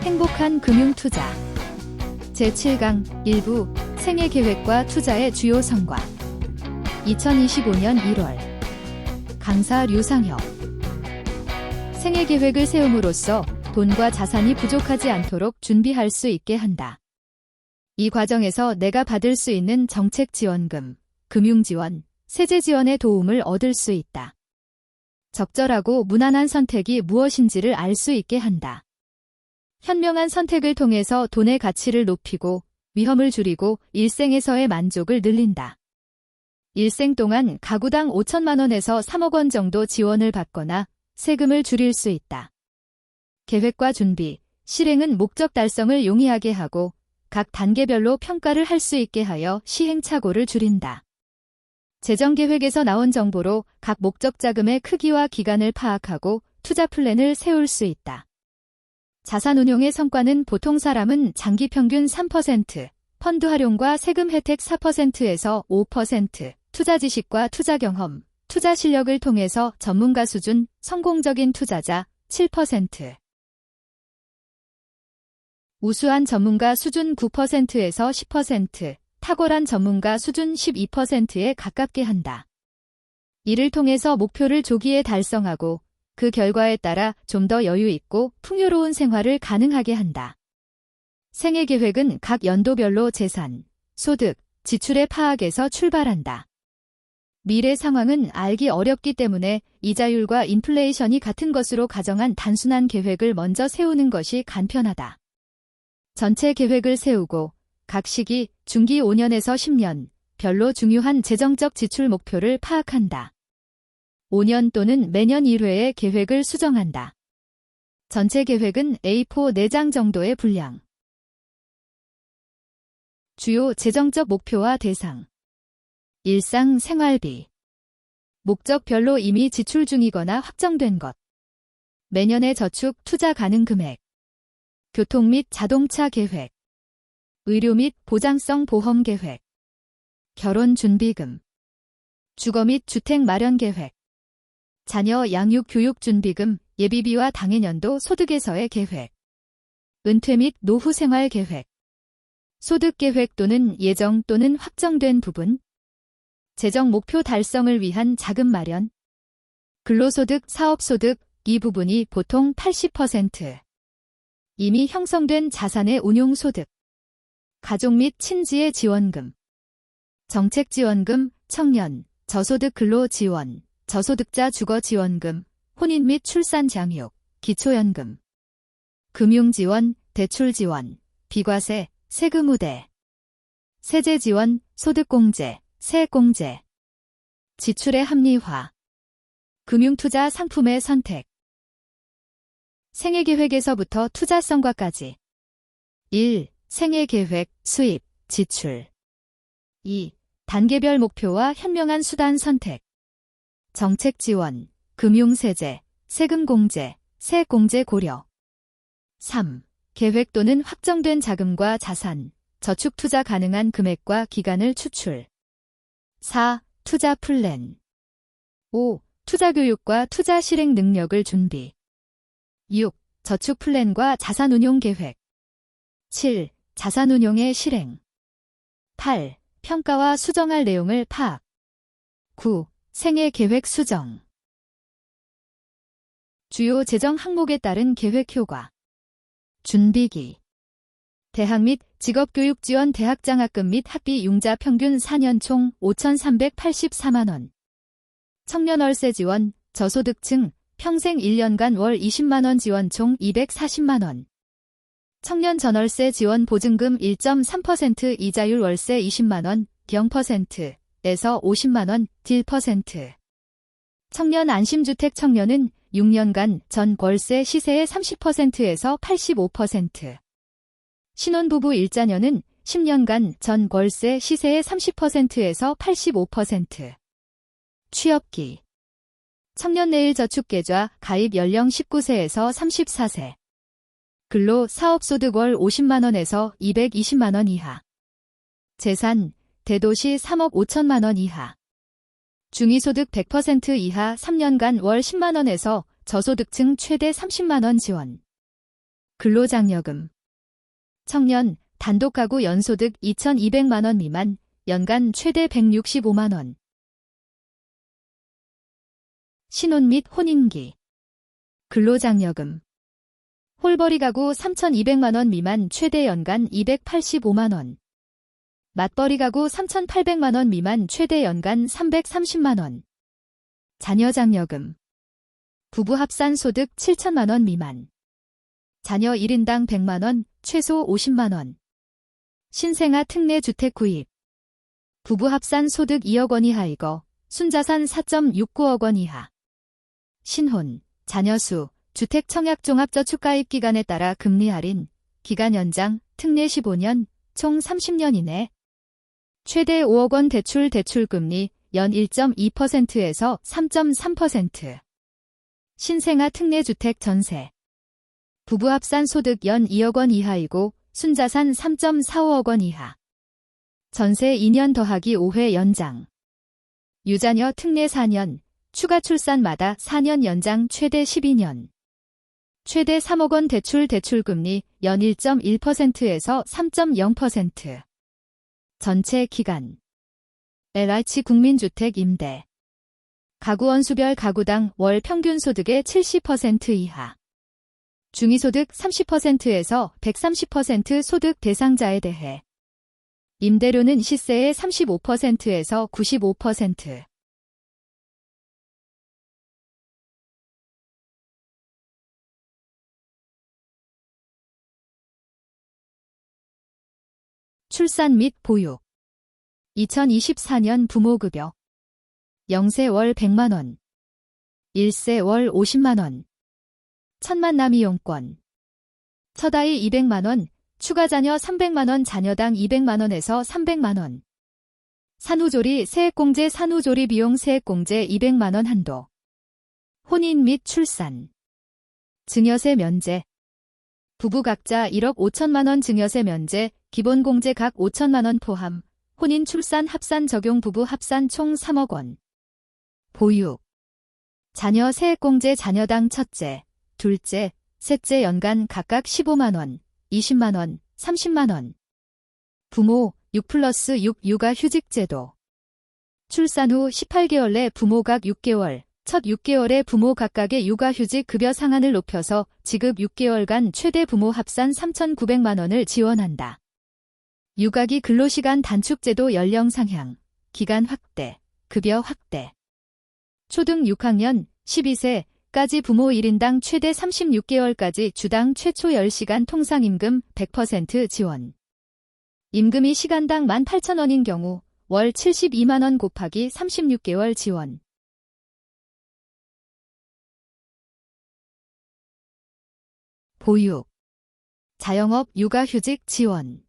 행복한 금융투자 제7강 1부 생애계획과 투자의 주요 성과 2025년 1월 강사 류상혁 생애계획을 세움으로써 돈과 자산이 부족하지 않도록 준비할 수 있게 한다. 이 과정에서 내가 받을 수 있는 정책지원금, 금융지원, 세제지원의 도움을 얻을 수 있다. 적절하고 무난한 선택이 무엇인지를 알 수 있게 한다. 현명한 선택을 통해서 돈의 가치를 높이고 위험을 줄이고 일생에서의 만족을 늘린다. 일생 동안 가구당 5천만 원에서 3억 원 정도 지원을 받거나 세금을 줄일 수 있다. 계획과 준비, 실행은 목적 달성을 용이하게 하고 각 단계별로 평가를 할 수 있게 하여 시행착오를 줄인다. 재정계획에서 나온 정보로 각 목적 자금의 크기와 기간을 파악하고 투자 플랜을 세울 수 있다. 자산운용의 성과는 보통 사람은 장기 평균 3%, 펀드 활용과 세금 혜택 4%에서 5%, 투자 지식과 투자 경험, 투자 실력을 통해서 전문가 수준, 성공적인 투자자 7%, 우수한 전문가 수준 9%에서 10%, 탁월한 전문가 수준 12%에 가깝게 한다. 이를 통해서 목표를 조기에 달성하고 그 결과에 따라 좀 더 여유 있고 풍요로운 생활을 가능하게 한다. 생애계획은 각 연도별로 재산, 소득, 지출의 파악에서 출발한다. 미래 상황은 알기 어렵기 때문에 이자율과 인플레이션이 같은 것으로 가정한 단순한 계획을 먼저 세우는 것이 간편하다. 전체 계획을 세우고 각 시기, 중기 5년에서 10년, 별로 중요한 재정적 지출 목표를 파악한다. 5년 또는 매년 1회의 계획을 수정한다. 전체 계획은 A4 4장 정도의 분량. 주요 재정적 목표와 대상. 일상 생활비. 목적별로 이미 지출 중이거나 확정된 것. 매년의 저축 투자 가능 금액. 교통 및 자동차 계획. 의료 및 보장성 보험 계획. 결혼 준비금. 주거 및 주택 마련 계획. 자녀 양육 교육 준비금, 예비비와 당해년도 소득에서의 계획. 은퇴 및 노후 생활 계획. 소득 계획 또는 예정 또는 확정된 부분. 재정 목표 달성을 위한 자금 마련. 근로소득, 사업소득, 이 부분이 보통 80%. 이미 형성된 자산의 운용소득. 가족 및 친지의 지원금. 정책지원금, 청년, 저소득 근로지원, 저소득자 주거지원금, 혼인 및 출산 장육, 기초연금. 금융지원, 대출지원, 비과세, 세금 우대. 세제지원, 소득공제, 세액공제. 지출의 합리화. 금융투자 상품의 선택. 생애계획에서부터 투자성과까지. 1. 생애계획, 수입, 지출. 2. 단계별 목표와 현명한 수단 선택. 정책지원, 금융세제, 세금공제, 세액공제 고려. 3. 계획 또는 확정된 자금과 자산, 저축투자 가능한 금액과 기간을 추출. 4. 투자 플랜. 5. 투자교육과 투자 실행 능력을 준비. 6. 저축 플랜과 자산운용 계획. 7. 자산운용의 실행. 8. 평가와 수정할 내용을 파악. 9. 생애계획 수정. 주요 재정 항목에 따른 계획 효과. 준비기. 대학 및 직업교육 지원 대학 장학금 및 학비 융자 평균 4년 총 5,384만 원. 청년 월세 지원, 저소득층, 평생 1년간 월 20만 원 지원 총 240만 원. 청년 전월세 지원 보증금 1.3% 이자율 월세 20만 원, 0%에서 50만 원, 딜 %. 청년 안심주택 청년은 6년간 전 월세 시세의 30%에서 85%. 신혼부부 일자녀는 10년간 전 월세 시세의 30%에서 85%. 취업기. 청년내일저축계좌 가입 연령 19세에서 34세. 근로 사업소득 월 50만 원에서 220만 원 이하. 재산, 대도시 3억 5천만 원 이하. 중위소득 100% 이하 3년간 월 10만 원에서 저소득층 최대 30만 원 지원. 근로장려금. 청년, 단독가구 연소득 2,200만원 미만, 연간 최대 165만원. 신혼 및 혼인기. 근로장려금. 홀벌이 가구 3,200만원 미만 최대 연간 285만원. 맞벌이 가구 3,800만원 미만 최대 연간 330만원. 자녀장려금. 부부 합산 소득 7천만원 미만. 자녀 1인당 100만원, 최소 50만원. 신생아 특례 주택 구입. 부부 합산 소득 2억 원 이하이거, 순자산 4.69억 원 이하. 신혼, 자녀 수, 주택 청약 종합저축 가입 기간에 따라 금리 할인, 기간 연장, 특례 15년, 총 30년 이내. 최대 5억 원 대출금리, 연 1.2%에서 3.3%. 신생아 특례 주택 전세. 부부 합산 소득 연 2억 원 이하이고, 순자산 3.45억 원 이하. 전세 2년 더하기 5회 연장. 유자녀 특례 4년, 추가 출산마다 4년 연장 최대 12년. 최대 3억 원 대출금리 연 1.1%에서 3.0%. 전체 기간. LH 국민주택 임대. 가구 원수별 가구당 월 평균 소득의 70% 이하. 중위소득 30%에서 130% 소득 대상자에 대해. 임대료는 시세의 35%에서 95%. 출산 및 보육. 2024년 부모급여. 0세 월 100만원. 1세 월 50만원. 천만남 이용권. 첫아이 200만원, 추가 자녀 300만원 자녀당 200만원에서 300만원. 산후조리 세액공제 산후조리 비용 세액공제 200만원 한도. 혼인 및 출산. 증여세 면제. 부부 각자 1억 5천만원 증여세 면제, 기본공제 각 5천만원 포함, 혼인 출산 합산 적용 부부 합산 총 3억 원. 보육. 자녀 세액공제 자녀당 첫째, 둘째, 셋째 연간 각각 15만원, 20만원, 30만원. 부모 6+6 육아휴직제도. 출산 후 18개월 내 부모 각 6개월, 첫 6개월에 부모 각각의 육아휴직 급여 상한을 높여서 지급 6개월간 최대 부모 합산 3,900만원을 지원한다. 육아기 근로시간 단축제도 연령 상향, 기간 확대, 급여 확대. 초등 6학년 12세까지 부모 1인당 최대 36개월까지 주당 최초 10시간 통상임금 100% 지원. 임금이 시간당 18,000원인 경우 월 72만원 곱하기 36개월 지원. 보육. 자영업 육아휴직 지원.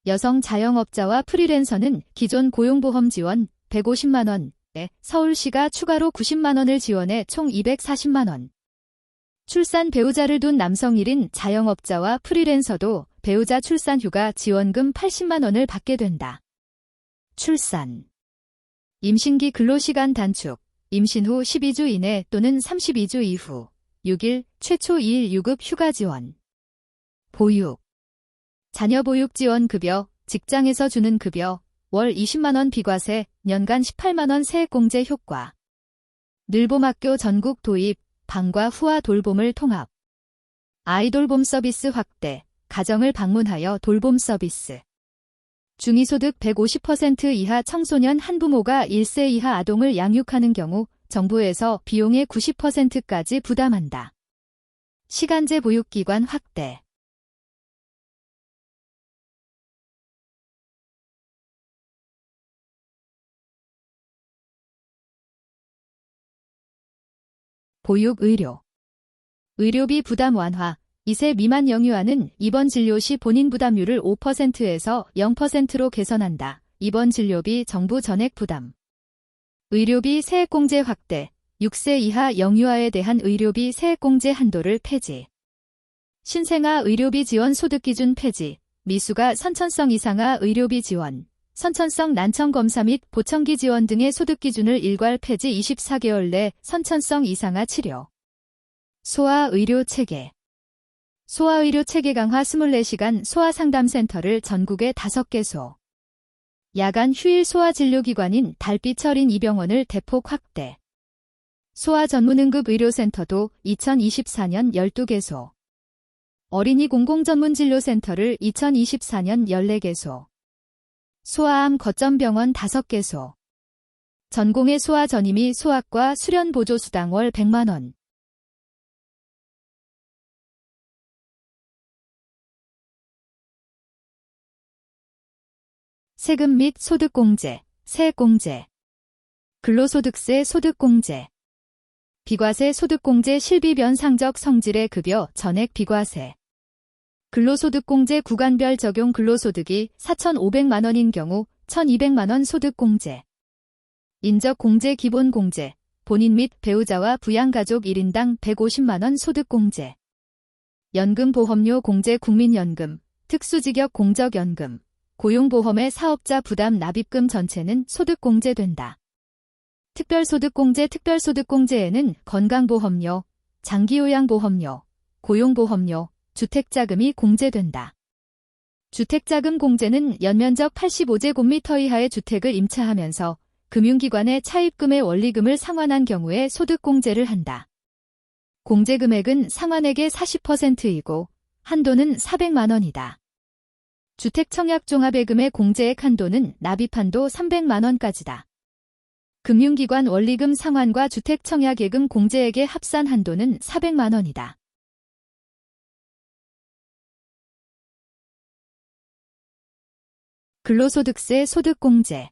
여성 자영업자와 프리랜서는 기존 고용보험 지원 150만원에 서울시가 추가로 90만원을 지원해 총 240만원. 출산 배우자를 둔 남성 1인 자영업자와 프리랜서도 배우자 출산휴가 지원금 80만원을 받게 된다. 출산. 임신기 근로시간 단축. 임신 후 12주 이내 또는 32주 이후 6일 최초 2일 유급 휴가 지원. 보육. 자녀 보육 지원 급여, 직장에서 주는 급여, 월 20만원 비과세, 년간 18만원 세액공제 효과. 늘봄학교 전국 도입, 방과 후아 돌봄을 통합. 아이돌봄 서비스 확대, 가정을 방문하여 돌봄 서비스. 중위소득 150% 이하 청소년 한부모가 1세 이하 아동을 양육하는 경우 정부에서 비용의 90%까지 부담한다. 시간제 보육기관 확대. 보육의료. 의료비 부담 완화. 2세 미만 영유아는 입원 진료 시 본인 부담률을 5%에서 0%로 개선한다. 입원 진료비 정부 전액 부담. 의료비 세액공제 확대. 6세 이하 영유아에 대한 의료비 세액공제 한도를 폐지. 신생아 의료비 지원 소득기준 폐지. 미수가 선천성 이상아 의료비 지원. 선천성 난청검사 및 보청기 지원 등의 소득기준을 일괄 폐지 24개월 내 선천성 이상아 치료. 소아 의료 체계. 소아의료 체계 강화 24시간 소아상담센터를 전국에 5개소. 야간 휴일 소아진료기관인 달빛 어린 이병원을 대폭 확대. 소아 전문응급 의료센터도 2024년 12개소. 어린이 공공전문진료센터를 2024년 14개소. 소아암 거점병원 5개소. 전공의 소아 전이 및 소아과 수련 보조수당 월 100만원. 세금 및 소득공제, 세액공제. 근로소득세 소득공제. 비과세 소득공제 실비변상적 성질의 급여 전액 비과세. 근로소득공제 구간별 적용 근로소득이 4,500만원인 경우 1,200만원 소득공제. 인적공제 기본공제, 본인 및 배우자와 부양가족 1인당 150만원 소득공제. 연금보험료 공제 국민연금, 특수직역 공적연금, 고용보험의 사업자 부담 납입금 전체는 소득공제된다. 특별소득공제 특별소득공제에는 건강보험료, 장기요양보험료, 고용보험료, 주택자금이 공제된다. 주택자금 공제는 연면적 85제곱미터 이하의 주택을 임차하면서 금융기관의 차입금의 원리금을 상환한 경우에 소득공제를 한다. 공제금액은 상환액의 40%이고 한도는 400만원이다. 주택청약종합예금의 공제액 한도는 납입한도 300만원까지다. 금융기관 원리금 상환과 주택청약예금 공제액의 합산 한도는 400만원이다. 근로소득세 소득공제.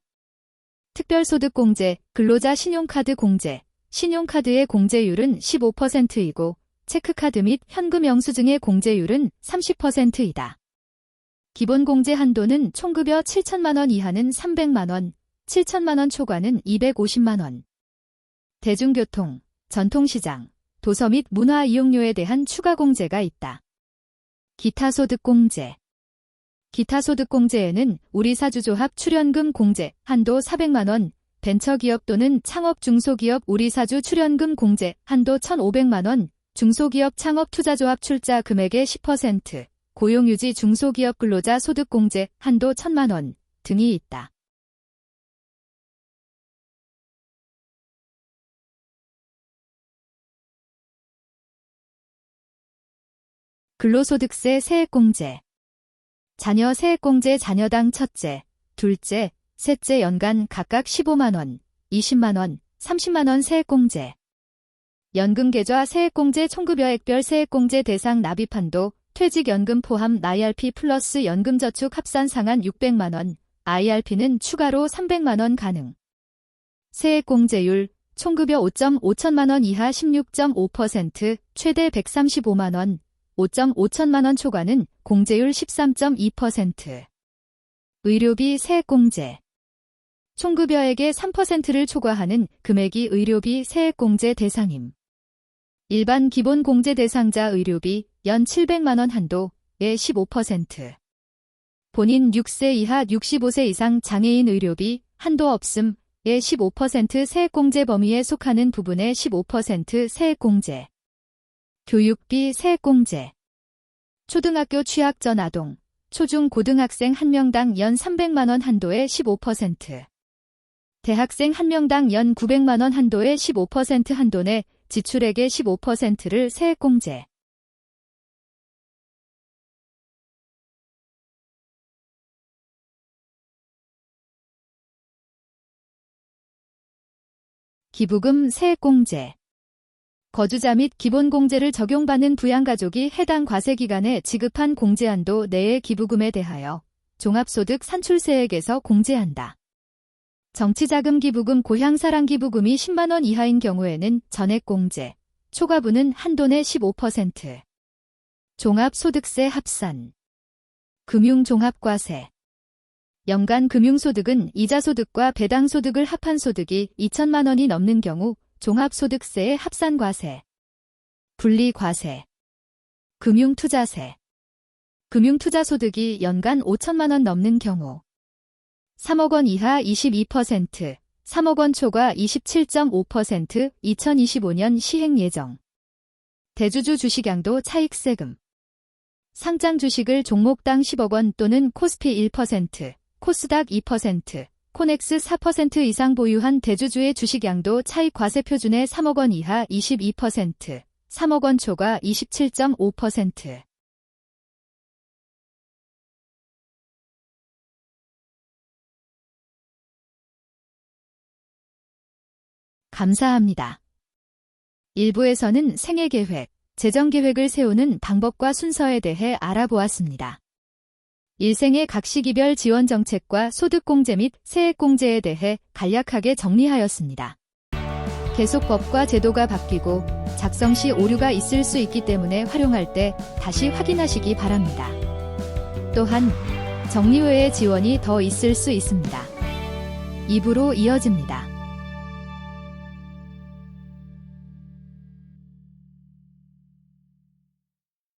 특별소득공제, 근로자 신용카드 공제. 신용카드의 공제율은 15%이고 체크카드 및 현금 영수증의 공제율은 30%이다. 기본공제 한도는 총급여 7천만원 이하는 300만원, 7천만원 초과는 250만원. 대중교통, 전통시장, 도서 및 문화 이용료에 대한 추가 공제가 있다. 기타소득공제. 기타소득공제에는 우리사주조합 출연금 공제, 한도 400만원, 벤처기업 또는 창업 중소기업 우리사주 출연금 공제, 한도 1,500만원, 중소기업 창업투자조합 출자 금액의 10%, 고용유지 중소기업 근로자 소득공제, 한도 1,000만원 등이 있다. 근로소득세 세액공제. 자녀 세액공제 자녀당 첫째, 둘째, 셋째 연간 각각 15만원, 20만원, 30만원 세액공제. 연금계좌 세액공제 총급여액별 세액공제 대상 납입한도 퇴직연금 포함 IRP 플러스 연금저축 합산 상한 600만원, IRP는 추가로 300만원 가능. 세액공제율, 총급여 5,5천만원 이하 16.5%, 최대 135만원, 5,5천만원 초과는 공제율 13.2%. 의료비 세액공제. 총급여액의 3%를 초과하는 금액이 의료비 세액공제 대상임. 일반 기본공제 대상자 의료비 연 700만원 한도의 15%. 본인 6세 이하 65세 이상 장애인 의료비 한도 없음의 15% 세액공제 범위에 속하는 부분의 15% 세액공제. 교육비 세액공제. 초등학교 취학 전 아동, 초중 고등학생 1명당 연 300만원 한도의 15%. 대학생 1명당 연 900만원 한도의 15% 한도 내 지출액의 15%를 세액공제. 기부금 세액공제. 거주자 및 기본공제를 적용받는 부양가족이 해당 과세기간에 지급한 공제한도 내의 기부금에 대하여 종합소득 산출세액에서 공제한다. 정치자금 기부금 고향사랑 기부금이 10만원 이하인 경우에는 전액공제, 초과분은 한도 내 15%. 종합소득세 합산. 금융종합과세. 연간 금융소득은 이자소득과 배당소득을 합한 소득이 2천만원이 넘는 경우 종합소득세의 합산과세. 분리과세. 금융투자세. 금융투자소득이 연간 5천만원 넘는 경우 3억원 이하 22%, 3억원 초과 27.5% 2025년 시행 예정. 대주주 주식양도 차익세금. 상장 주식을 종목당 10억 원 또는 코스피 1%, 코스닥 2%, 코넥스 4% 이상 보유한 대주주의 주식양도 차익 과세 표준의 3억 원 이하 22%, 3억 원 초과 27.5%. 감사합니다. 일부에서는 생애계획, 재정계획을 세우는 방법과 순서에 대해 알아보았습니다. 일생의 각시기별 지원 정책과 소득공제 및 세액공제에 대해 간략하게 정리하였습니다. 계속 법과 제도가 바뀌고 작성 시 오류가 있을 수 있기 때문에 활용할 때 다시 확인하시기 바랍니다. 또한 정리 외에 지원이 더 있을 수 있습니다. 2부로 이어집니다.